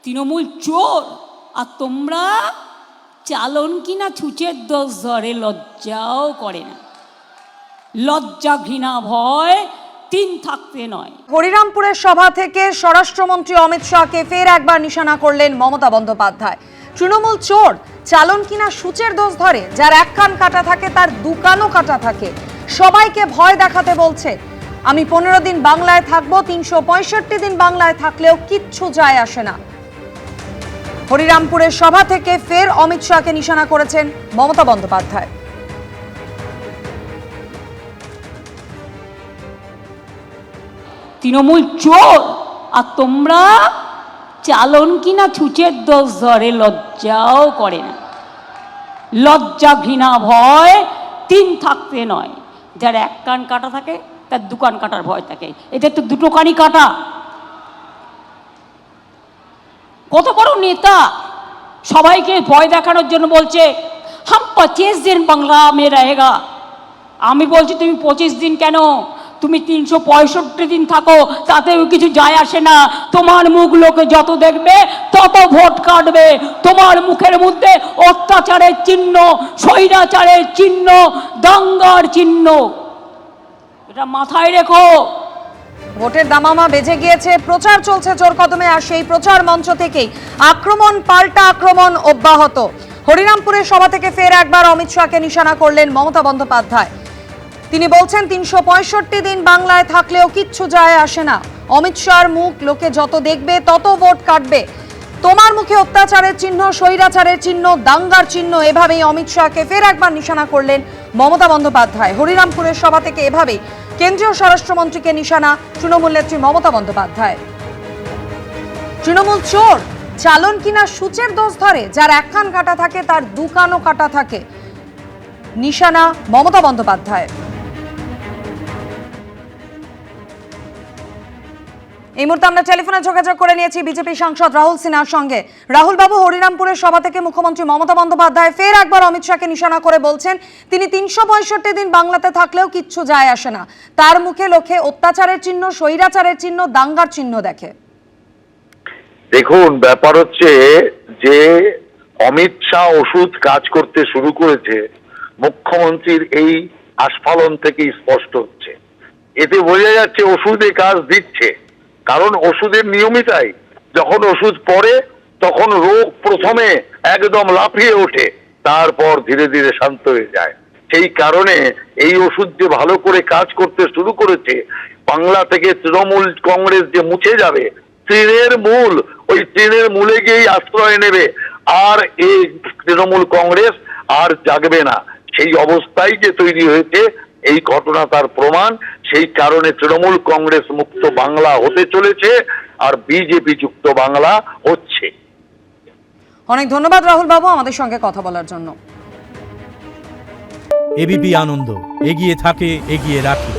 তৃণমূল চোর আর তোমরা চালন কিনা ছুঁচের দোষ ধরে, লজ্জাও করে না। লজ্জা ঘৃণা ভয় তিন থাকতে নয়। হরিরামপুরের সভা থেকে স্বরাষ্ট্রমন্ত্রী অমিত শাহকে ফের একবার নিশানা করলেন মমতা বন্দ্যোপাধ্যায়। তৃণমূল চোর, চালন কিনা সূচের দোষ ধরে, যার এক কান কাটা থাকে তার দু কানও কাটা থাকে। সবাইকে ভয় দেখাতে বলছে। আমি 15 দিন বাংলায় থাকবো, 365 দিন বাংলায় থাকলেও কিচ্ছু যায় আসে না। হরিরামপুরের সভা থেকে ফের অমিত শাহকে নিশানা করেছেন মমতা বন্দ্যোপাধ্যায়। তৃণমূল চোর আর তোমরা চালন কিনা ছুঁচের দোষ ধরে, লজ্জাও করে না। লজ্জা ঘৃণা ভয় তিন থাকতে নয়। যার এক কান কাটা থাকে তার দু কান কাটার ভয় থাকে। এদের তো দুটো কানই কাটা। কত বড় নেতা সবাইকে ভয় দেখানোর জন্য বলছে হাম 25 দিন বাংলা মে রহেগা। আমি বলছি তুমি 25 দিন কেন, তুমি 365 দিন থাকো, তাতেও কিছু যায় আসে না। তোমার মুখ লোকে যত দেখবে তত ভোট কাটবে। তোমার মুখের মধ্যে অত্যাচারের চিহ্ন, স্বৈরাচারের চিহ্ন, দাঙ্গার চিহ্ন, এটা মাথায় রেখো। ভোটের দামামা বেজে গিয়েছে, প্রচার চলছে জোর কদমে, আর সেই প্রচার মঞ্চ থেকেই আক্রমণ পাল্টা আক্রমণ অব্যাহত। হরিরামপুরের সভা থেকে ফের একবার অমিত শাহকে নিশানা করলেন মমতা বন্দ্যোপাধ্যায়। তিনি বলছেন 365 দিন বাংলায় থাকলেও কিচ্ছু যায় আসে না। অমিত শাহর মুখ লোকে যত দেখবে তত ভোট কাটবে। তোমার মুখে অত্যাচারের চিহ্ন, স্বৈরাচারের চিহ্ন, দাঙ্গার চিহ্ন, এভাবেই অমিত শাহকে ফের একবার নিশানা করলেন মমতা বন্দ্যোপাধ্যায়। হরিরামপুরের সভা থেকে এভাবেই কেন্দ্রীয় স্বরাষ্ট্রমন্ত্রীকে নিশানা তৃণমূল নেত্রী মমতা বন্দ্যোপাধ্যায়। তৃণমূল চোর, চালন কিনা সূচের দোষ ধরে, যার এক কান কাটা থাকে তার দু কানও কাটা থাকে। নিশানা মমতা বন্দ্যোপাধ্যায়। এই মুহূর্তে আমরা টেলিফোনে যোগাযোগ করে নিয়েছি বিজেপি সাংসদ রাহুল সিনহার সঙ্গে। রাহুল বাবু, হরিরামপুরের সভা থেকে মুখ্যমন্ত্রী মমতা বন্দ্যোপাধ্যায় ফের একবার অমিত শাহকে নিশানা করে বলছেন তিনি 365 দিন বাংলাতে থাকলেও কিচ্ছু যায় আসে না। তার মুখে লোকে অত্যাচারের চিহ্ন, স্বৈরাচারের চিহ্ন, দাঙ্গার চিহ্ন দেখে। দেখুন, ব্যাপার হচ্ছে যে অমিত শাহ ওষুধ কাজ করতে শুরু করেছে, মুখ্যমন্ত্রীর এই আস্ফালন থেকেই স্পষ্ট হচ্ছে। এতে বোঝা যাচ্ছে ওষুধে কাজ দিচ্ছে, কারণ ওষুধের নিয়মিতাই। যখন ওষুধ পড়ে তখন রোগ প্রথমে একদম লাফিয়ে ওঠে, তারপর ধীরে ধীরে শান্ত হয়ে যায়। সেই কারণে এই ওষুধ যে ভালো করে কাজ করতে শুরু করেছে, বাংলা থেকে তৃণমূল কংগ্রেস যে মুছে যাবে, তৃণের মূল, ওই তৃণের মূলে গিয়েই আশ্রয় নেবে, আর এই তৃণমূল কংগ্রেস আর জাগবে না। সেই অবস্থায় যে তৈরি হয়েছে, এই ঘটনা তার প্রমাণ। সেই কারণে তৃণমূল কংগ্রেস মুক্ত বাংলা হতে চলেছে, আর বিজেপি যুক্ত বাংলা হচ্ছে। অনেক ধন্যবাদ রাহুল বাবু আমাদের সঙ্গে কথা বলার জন্য। এবিপি আনন্দ, এগিয়ে থাকে, এগিয়ে রাখে।